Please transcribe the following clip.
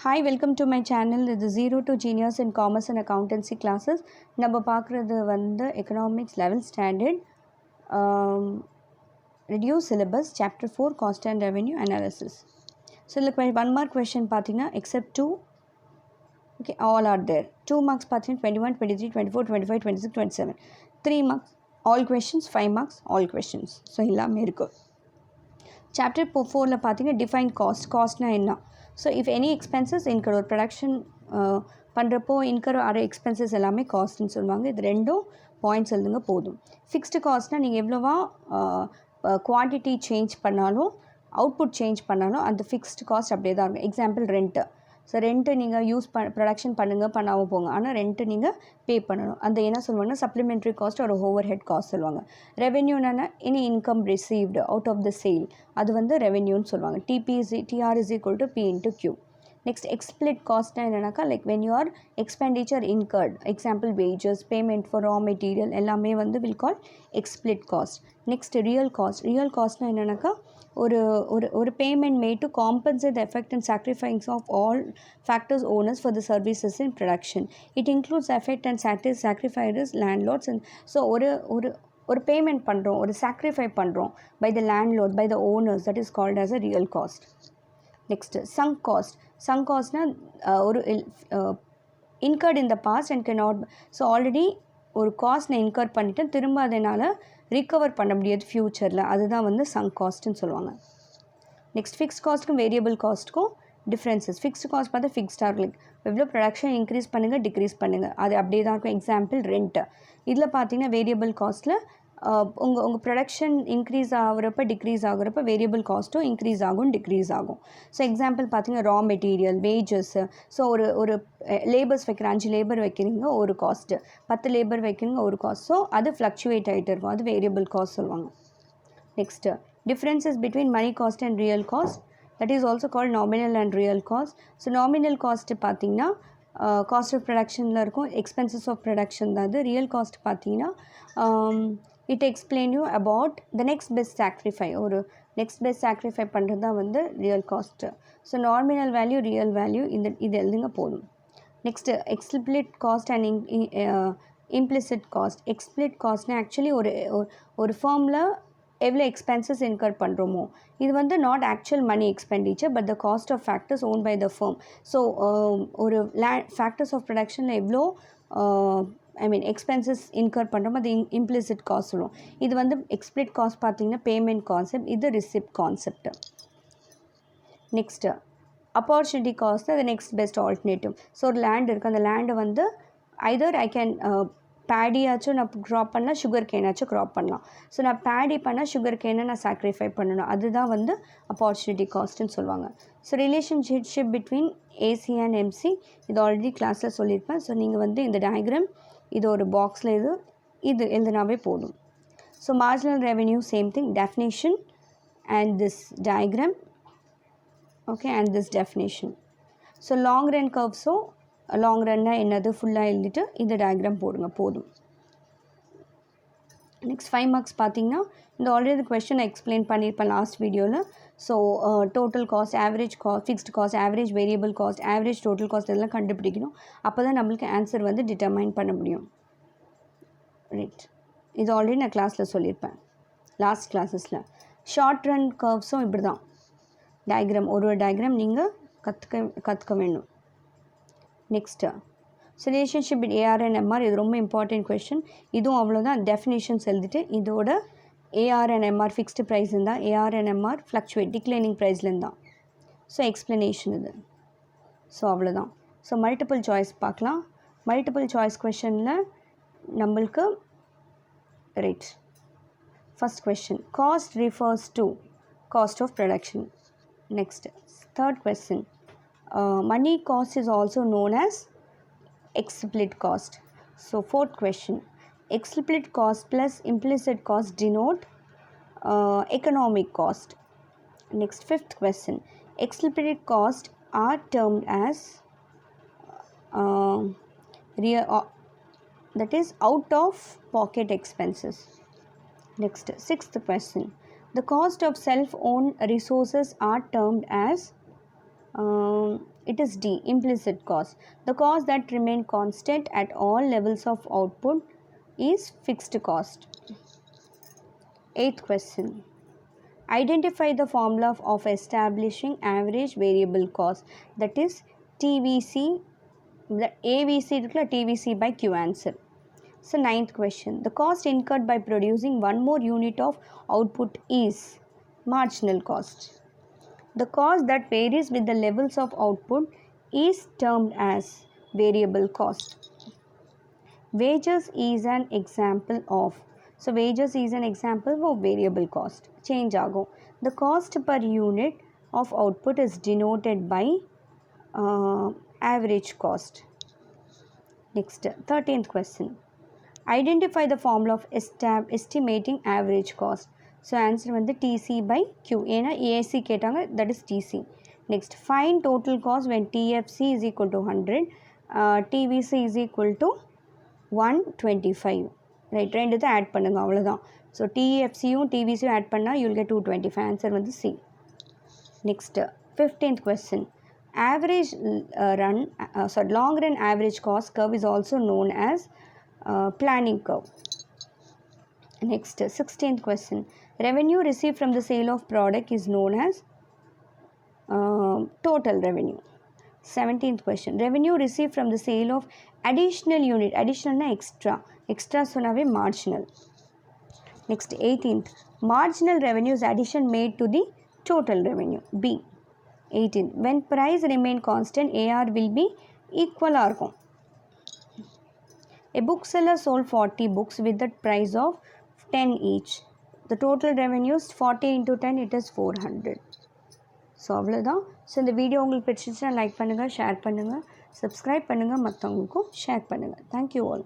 Hi, welcome to my channel. This is Zero to Genius in Commerce and Accountancy classes. நம்ம பார்க்குறது வந்து Economics 11th Standard Reduce Syllabus Chapter 4 Cost and Revenue Analysis. So, இதில் 1 mark question பார்த்தீங்கன்னா except 2, okay, all are there. 2 marks பார்த்தீங்கன்னா 21, 23, 24, 25, 26, 27. 3 marks, all questions, 5 marks, all questions. So, எல்லாமே இருக்கும். Chapter 4ல பார்த்தீங்கன்னா define cost. Costனா என்ன? So if any expenses in her ஒரு production பண்ணுறப்போ in her ஆகிற எக்ஸ்பென்சஸ் எல்லாமே காஸ்ட்னு சொல்லுவாங்க. இது ரெண்டும் பாயிண்ட்ஸ் எழுதுங்க போதும். ஃபிக்ஸ்டு காஸ்ட்னால் நீங்கள் எவ்வளோவா குவான்டிட்டி சேஞ்ச் பண்ணாலும் அவுட்புட் சேஞ்ச் பண்ணாலும் அந்த ஃபிக்ஸ்டு காஸ்ட் அப்படியே தான் இருக்கும். Example rent. ஸோ ரெண்ட்டு நீங்கள் ப்ரொடக்ஷன் பண்ணுங்கள் பண்ணாமல் போங்க, ஆனால் ரெண்ட்டு நீங்கள் பே பண்ணணும். அந்த என்ன சொல்லுவாங்கன்னா சப்ளிமெண்ட்ரி காஸ்ட் ஒரு ஓவர் ஹெட் காஸ்ட் சொல்லுவாங்க. ரெவென்யூனா any income received out of the sale, அது வந்து ரெவென்யூன்னு சொல்லுவாங்க. TR is equal to P into Q. Next explicit காஸ்ட்னா என்னென்னாக்கா like when you are expenditure incurred, example wages, payment for raw material எல்லாமே வந்து will call explicit cost. Next real cost. Real காஸ்ட்னா என்னென்னாக்கா ஒரு ஒரு ஒரு payment made to compensate the effect and sacrifice of all factors owners for the services in production. It includes effect and sacrifice landlords and so ஒரு payment பண்ணுறோம், ஒரு sacrifice பண்ணுறோம் by the landlord, by the owners, that is called as a real cost. Next sunk cost. Sunk காஸ்ட்னால் ஒரு incurred in the past and cannot, so already ஒரு cost நான் incur பண்ணிவிட்டு திரும்ப அதனால் ரிகவர் பண்ண முடியாது ஃப்யூச்சரில், அதுதான் வந்து சங்க் காஸ்ட்டுன்னு சொல்லுவாங்க. நெக்ஸ்ட் ஃபிக்ஸ்ட் காஸ்ட்டுக்கும் வேரியபிள் காஸ்ட்டுக்கும் டிஃப்ரென்சஸ். ஃபிக்ஸ்டு காஸ்ட் பார்த்தா ஃபிக்ஸ்டாக இருக்கும், லைக் எவ்வளோ ப்ரொடக்ஷன் இன்க்ரீஸ் பண்ணுங்கள் டிக்ரீஸ் பண்ணுங்கள், அது அப்படியே தான் இருக்கும். Example rent. இதில் பார்த்தீங்கன்னா வேரியபிள் காஸ்ட்டில் உங்கள் ப்ரொடக்ஷன் இன்க்ரீஸ் ஆகிறப்ப டிக்ரீஸ் ஆகிறப்ப வேரியபிள் காஸ்ட்டும் இன்க்ரீஸ் ஆகும் டிக்ரீஸ் ஆகும். ஸோ எக்ஸாம்பிள் பார்த்தீங்கன்னா ரா மெட்டீரியல், வேஜஸ்ஸு. ஸோ ஒரு லேபர்ஸ் வைக்கிற 5 லேபர் வைக்கிறீங்க ஒரு காஸ்ட்டு, 10 லேபர் வைக்கிறீங்க ஒரு காஸ்ட். ஸோ அது ஃப்ளக்சுவேட் ஆகிட்டு இருக்கும், அது வேரியபிள் காஸ்ட் சொல்லுவாங்க. Next differences between money cost and real cost, that is also called nominal and real cost. So nominal cost பார்த்தீங்கன்னா காஸ்ட் ஆஃப் ப்ரொடக்ஷனில் இருக்கும், எக்ஸ்பென்சஸ் ஆஃப் ப்ரொடக்ஷன் தான் அது. ரியல் காஸ்ட் பார்த்தீங்கன்னா it explain you about the next best sacrifice, ஒரு next best sacrifice பண்ணுறது தான் வந்து real cost. So nominal value real value இது எழுதுங்க போதும். Next explicit cost and implicit cost. எக்ஸ்பிளிட் காஸ்ட்னா ஆக்சுவலி ஒரு ஃபார்மில் எவ்வளோ எக்ஸ்பென்சஸ் இன்கர் பண்ணுறோமோ, இது வந்து not actual money expenditure but the cost of factors own by the firm. So ஒரு ஃபேக்டர்ஸ் ஆஃப் ப்ரொடக்ஷனில் எவ்வளோ எக்ஸ்பென்சஸ் இன்கர் பண்ணுறோமோ அது இம்ப்ளிசிட் காஸ்ட் சொல்லுவோம். இது வந்து எக்ஸ்பிளிட் காஸ்ட் பார்த்தீங்கன்னா பேமெண்ட் கான்செப்ட், இது receipt concept. Next opportunity cost, அது நெக்ஸ்ட் பெஸ்ட் ஆல்டர்னேட்டிவ். ஸோ ஒரு லேண்ட் இருக்குது, அந்த லேண்டை வந்து ஐதர் ஐ கேன் பேடியாச்சும் நான் க்ராப் பண்ணலாம், சுகர் கேனாச்சும் க்ராப் பண்ணலாம். ஸோ நான் பேடி பண்ணால் சுகர் கேனை நான் சாக்ரிஃபை பண்ணணும், அதுதான் வந்து ஆப்பர்ச்சுனிட்டி காஸ்ட்டுன்னு சொல்லுவாங்க. So relationship between AC and MC, இது ஆல்ரெடி கிளாஸில் சொல்லியிருப்பேன். ஸோ நீங்கள் வந்து இந்த டயக்ராம் இது ஒரு பாக்ஸில் இது எழுதுனாவே போதும். So marginal revenue same thing, definition and this diagram, okay, and this definition. So long run கர்வ்ஸோ லாங் ரன்னா என்னது ஃபுல்லாக எழுதிட்டு இந்த டயக்ராம் போடுங்க போதும். நெக்ஸ்ட் 5 மார்க்ஸ் பார்த்தீங்கன்னா இந்த ஆல்ரெடி கொஸ்டின் எக்ஸ்பிளைன் பண்ணியிருப்பேன் லாஸ்ட் வீடியோவில். So total cost, average cost, fixed cost, average variable cost, average total cost இதெல்லாம் கண்டுபிடிக்கணும். அப்போ தான் நம்மளுக்கு ஆன்சர் வந்து டிட்டர்மைன் பண்ண முடியும். ரைட், இது ஆல்ரெடி நான் கிளாஸில் சொல்லியிருப்பேன் லாஸ்ட் கிளாஸஸில். ஷார்ட் ரன் கர்வ்ஸும் இப்படி தான் டயக்ராம், ஒரு டயக்ராம் நீங்கள் கற்றுக்க வேணும். Next relationship with AR and MR, இது ரொம்ப இம்பார்ட்டன்ட் கொஸ்டின். இதுவும் அவ்வளோதான், டெஃபினேஷன்ஸ் எழுதிட்டு இதோட AR and MR fixed price இருந்தால் AR and MR fluctuate declining ப்ரைஸ்லேருந்து தான். ஸோ எக்ஸ்ப்ளனேஷன் இது. ஸோ அவ்வளோதான். ஸோ மல்டிபிள் சாய்ஸ் பார்க்கலாம். மல்டிபிள் சாய்ஸ் கொஷனில் நம்மளுக்கு right first question cost refers to cost of production. Next, third question, money cost is also known as explicit cost. So fourth question, explicit cost plus implicit cost denote economic cost. Next, fifth question, explicit cost are termed as that is out of pocket expenses. Next, sixth question, the cost of self-owned resources are termed as It is D, implicit cost. The cost that remain constant at all levels of output is fixed cost. 8th question. Identify the formula of establishing average variable cost, that is TVC. The AVC TVC by Q answer. So 9th question. The cost incurred by producing one more unit of output is marginal cost. The cost that varies with the levels of output is termed as variable cost. Wages is an example of. So wages is an example of variable cost. Change agum. The cost per unit of output is denoted by average cost. Next, 13th question. Identify the formula of estimating average cost. So answer வந்து TC by Q. ஏன்னா AC கேட்டாங்க, that is TC. Next, find total cost when TFC is equal to 100, TVC is equal to 125. Right, ரெண்டுத்தை add பண்ணுங்க, அவ்வளோதான். So TFCயும் TVCயும் add பண்ணால் you'll get 225. Answer வந்து C. Next 15th question. Average long run average cost curve is also known as planning curve. Next, 16th question. Revenue received from the sale of product is known as total revenue. 17th question. Revenue received from the sale of additional unit. Additional na extra. Extra sonave marginal. Next, 18th. Marginal revenue is addition made to the total revenue. B. 18th. When price remain constant, AR will be equal ஆகும். A bookseller sold 40 books with the price of 10 each. The total revenue is 40 into 10, it is 400. So அவ்வளோதான். So இந்த video உங்களுக்கு பிடிச்சிருச்சுன்னா like பண்ணுங்கள், share பண்ணுங்கள், subscribe பண்ணுங்கள், மற்றவங்களுக்கும் share பண்ணுங்கள். Thank you all.